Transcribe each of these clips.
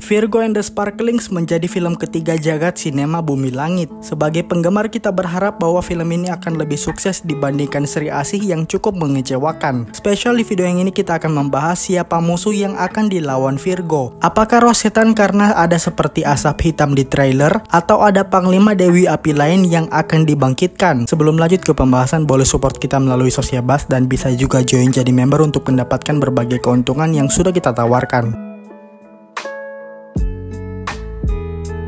Virgo and the Sparklings menjadi film ketiga jagat sinema Bumi Langit. Sebagai penggemar kita berharap bahwa film ini akan lebih sukses dibandingkan Sri Asih yang cukup mengecewakan. Spesial di video yang ini kita akan membahas siapa musuh yang akan dilawan Virgo. Apakah Rosetan karena ada seperti asap hitam di trailer, atau ada Panglima Dewi Api lain yang akan dibangkitkan? Sebelum lanjut ke pembahasan, boleh support kita melalui Sosiabas dan bisa juga join jadi member untuk mendapatkan berbagai keuntungan yang sudah kita tawarkan.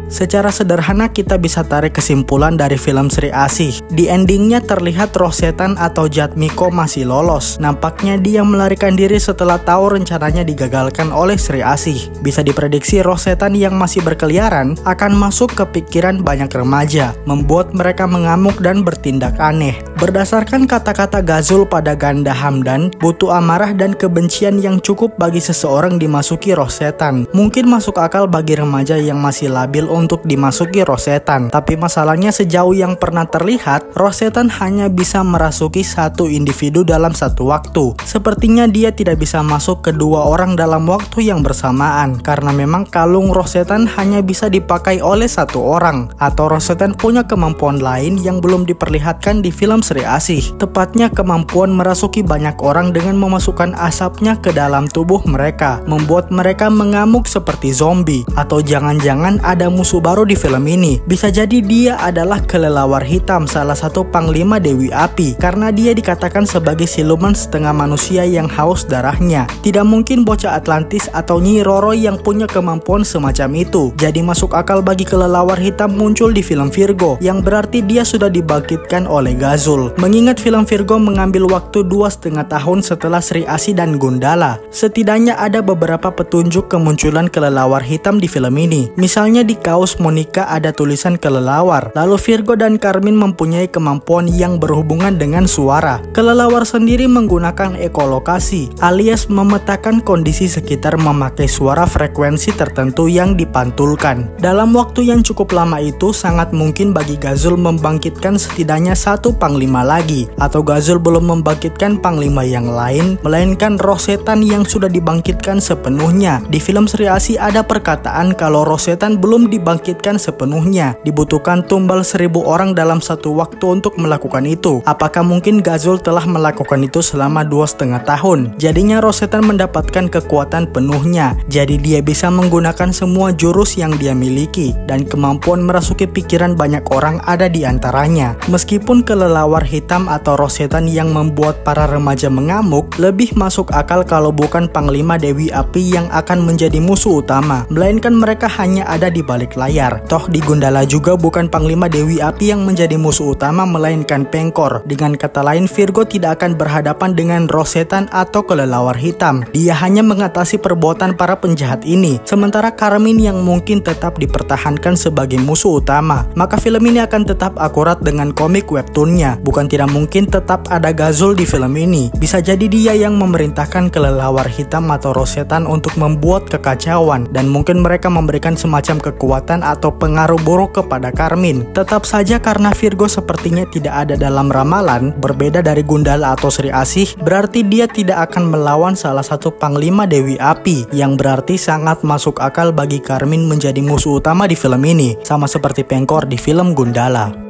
Secara sederhana kita bisa tarik kesimpulan dari film Sri Asih. Di endingnya terlihat Rosetan atau Jatmiko masih lolos. Nampaknya dia melarikan diri setelah tahu rencananya digagalkan oleh Sri Asih. Bisa diprediksi Rosetan yang masih berkeliaran akan masuk ke pikiran banyak remaja, membuat mereka mengamuk dan bertindak aneh. Berdasarkan kata-kata Ghazul pada Ganda Hamdan, butuh amarah dan kebencian yang cukup bagi seseorang dimasuki Rosetan. Mungkin masuk akal bagi remaja yang masih labil untuk dimasuki Rosetan, tapi masalahnya sejauh yang pernah terlihat, Rosetan hanya bisa merasuki satu individu dalam satu waktu. Sepertinya dia tidak bisa masuk kedua orang dalam waktu yang bersamaan, karena memang kalung Rosetan hanya bisa dipakai oleh satu orang, atau Rosetan punya kemampuan lain yang belum diperlihatkan di film Sri Asih. Tepatnya kemampuan merasuki banyak orang dengan memasukkan asapnya ke dalam tubuh mereka, membuat mereka mengamuk seperti zombie. Atau jangan-jangan ada musuh baru di film ini. Bisa jadi dia adalah kelelawar hitam, salah satu Panglima Dewi Api, karena dia dikatakan sebagai siluman setengah manusia yang haus darahnya. Tidak mungkin bocah Atlantis atau Nyi Roro yang punya kemampuan semacam itu. Jadi masuk akal bagi kelelawar hitam muncul di film Virgo, yang berarti dia sudah dibangkitkan oleh Ghazul. Mengingat film Virgo mengambil waktu 2,5 tahun setelah Sri Asih dan Gundala. Setidaknya ada beberapa petunjuk kemunculan kelelawar hitam di film ini. Misalnya di kaos Monica ada tulisan kelelawar. Lalu Virgo dan Karmin mempunyai kemampuan yang berhubungan dengan suara. Kelelawar sendiri menggunakan ekolokasi, alias memetakan kondisi sekitar memakai suara frekuensi tertentu yang dipantulkan. Dalam waktu yang cukup lama itu, sangat mungkin bagi Ghazul membangkitkan setidaknya satu Panglima lagi, atau Ghazul belum membangkitkan Panglima yang lain, melainkan Rosetan yang sudah dibangkitkan sepenuhnya. Di film Sri Asih ada perkataan kalau Rosetan belum dibangkitkan sepenuhnya, dibutuhkan tumbal 1000 orang dalam satu waktu untuk melakukan itu. Apakah mungkin Ghazul telah melakukan itu selama 2,5 tahun? Jadinya Rosetan mendapatkan kekuatan penuhnya, jadi dia bisa menggunakan semua jurus yang dia miliki, dan kemampuan merasuki pikiran banyak orang ada di antaranya. Meskipun kelelawar hitam atau Rosetan yang membuat para remaja mengamuk, lebih masuk akal kalau bukan Panglima Dewi Api yang akan menjadi musuh utama, melainkan mereka hanya ada di balik layar. Toh di Gundala juga bukan Panglima Dewi Api yang menjadi musuh utama, melainkan Pengkor. Dengan kata lain, Virgo tidak akan berhadapan dengan Rosetan atau kelelawar hitam. Dia hanya mengatasi perbuatan para penjahat ini. Sementara Karmin yang mungkin tetap dipertahankan sebagai musuh utama. Maka film ini akan tetap akurat dengan komik webtoonnya. Bukan tidak mungkin tetap ada Ghazul di film ini. Bisa jadi dia yang memerintahkan kelelawar hitam atau Rosetan untuk membuat kekacauan, dan mungkin mereka memberikan semacam kekuatan atau pengaruh buruk kepada Karmin. Tetap saja karena Virgo sepertinya tidak ada dalam ramalan, berbeda dari Gundala atau Sri Asih, berarti dia tidak akan melawan salah satu Panglima Dewi Api, yang berarti sangat masuk akal bagi Karmin menjadi musuh utama di film ini, sama seperti Pengkor di film Gundala.